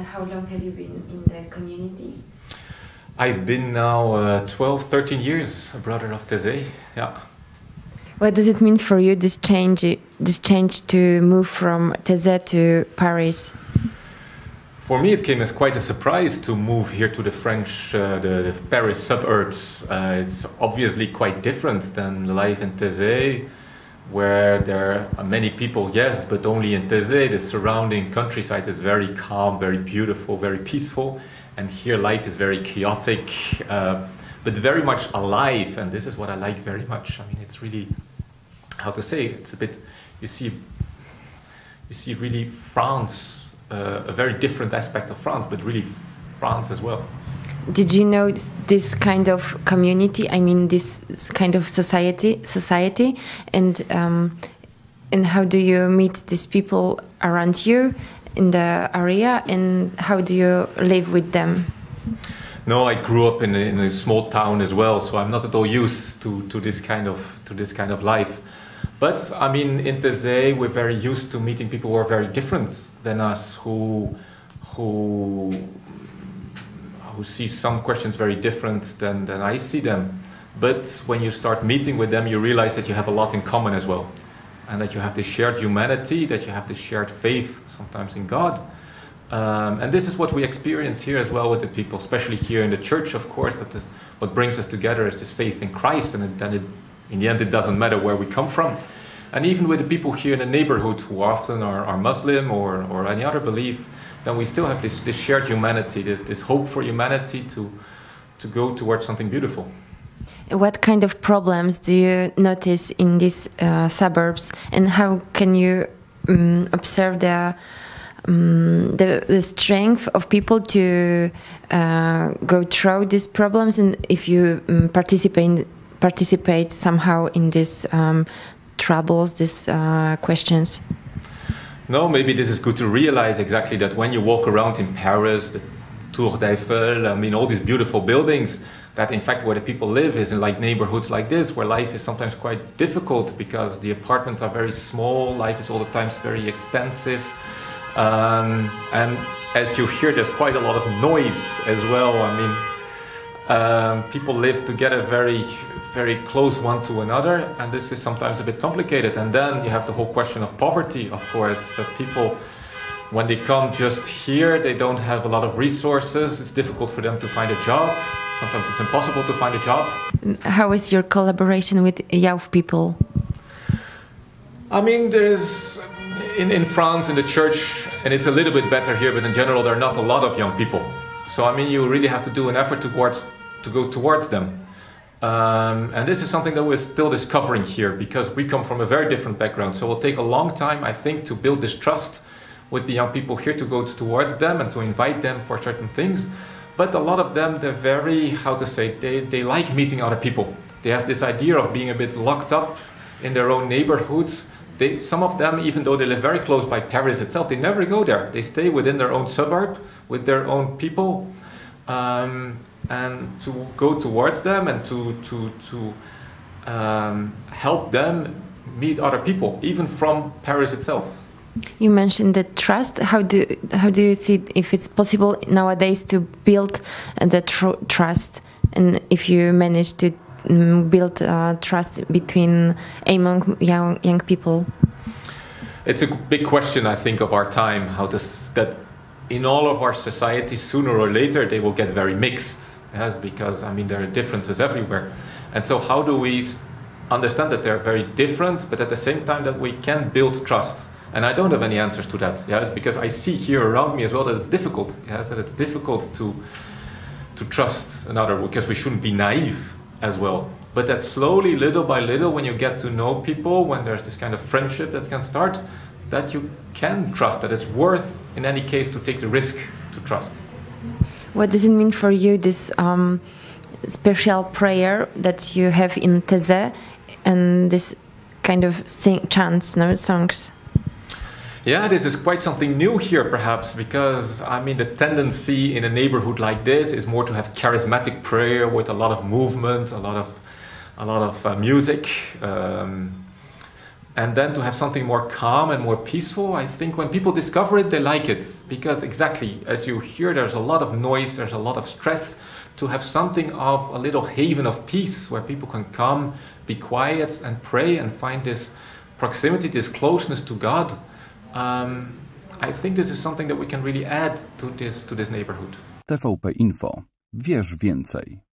How long have you been in the community? I've been now 12, 13 years a brother of Taizé. Yeah. What does it mean for you, this change to move from Taizé to Paris? For me, it came as quite a surprise to move here to the French, the Paris suburbs. It's obviously quite different than life in Taizé, where there are many people, yes, but only in Taizé. The surrounding countryside is very calm, very beautiful, very peaceful. And here life is very chaotic, but very much alive. And this is what I like very much. I mean, it's really, how to say, it's a bit, you see really France, a very different aspect of France, but really France as well. Did you know this kind of community? I mean, this kind of society, and how do you meet these people around you in the area, and how do you live with them? No, I grew up in a small town as well, so I'm not at all used to this kind of life. But I mean, in Taizé, we're very used to meeting people who are very different than us, who see some questions very different than I see them. But when you start meeting with them, you realize that you have a lot in common as well, and that you have this shared humanity, that you have this shared faith, sometimes in God. And this is what we experience here as well with the people, especially here in the church, of course, that what brings us together is this faith in Christ, and then in the end it doesn't matter where we come from. And even with the people here in the neighborhood who often are Muslim or any other belief, then we still have this shared humanity, this hope for humanity to go towards something beautiful. What kind of problems do you notice in these suburbs, and how can you observe the strength of people to go through these problems, and if you participate somehow in these troubles, these questions? No, maybe this is good to realize exactly that when you walk around in Paris, the Tour d'Eiffel, I mean all these beautiful buildings, that in fact where the people live is in like neighborhoods like this, where life is sometimes quite difficult because the apartments are very small, life is all the times very expensive. And as you hear, there's quite a lot of noise as well. I mean, people live together very, very close one to another, and this is sometimes a bit complicated. And then you have the whole question of poverty, of course, that people, when they come just here, they don't have a lot of resources. It's difficult for them to find a job. Sometimes it's impossible to find a job. How is your collaboration with young people? I mean, there's in France, in the church, and it's a little bit better here, but in general, there are not a lot of young people. So, I mean, you really have to do an effort to go towards them. And this is something that we're still discovering here, because we come from a very different background. So it will take a long time, I think, to build this trust with the young people here, to go towards them and to invite them for certain things. But a lot of them, they're very, how to say, they like meeting other people. They have this idea of being a bit locked up in their own neighborhoods. Some of them, even though they live very close by Paris itself, they never go there. They stay within their own suburb, with their own people, and to go towards them and to help them meet other people, even from Paris itself. You mentioned the trust. How do you see if it's possible nowadays to build the trust, and if you manage to build trust among young people? It's a big question, I think, of our time. That in all of our societies, sooner or later, they will get very mixed. Yes, because I mean there are differences everywhere, and so how do we understand that they're very different, but at the same time that we can build trust? And I don't have any answers to that. Yes, because I see here around me as well that it's difficult. Yes, that it's difficult to trust another, because we shouldn't be naive as well. But that slowly, little by little, when you get to know people, when there's this kind of friendship that can start, that you can trust, that it's worth, in any case, to take the risk to trust. What does it mean for you, this special prayer that you have in Taizé, and this kind of chants, songs? Yeah, this is quite something new here, perhaps, because I mean the tendency in a neighborhood like this is more to have charismatic prayer with a lot of movement, a lot of music, And then to have something more calm and more peaceful, I think when people discover it, they like it. Because exactly, as you hear, there's a lot of noise, there's a lot of stress. To have something of a little haven of peace where people can come, be quiet and pray and find this proximity, this closeness to God. I think this is something that we can really add to this neighborhood. tvp.info. Wiesz więcej.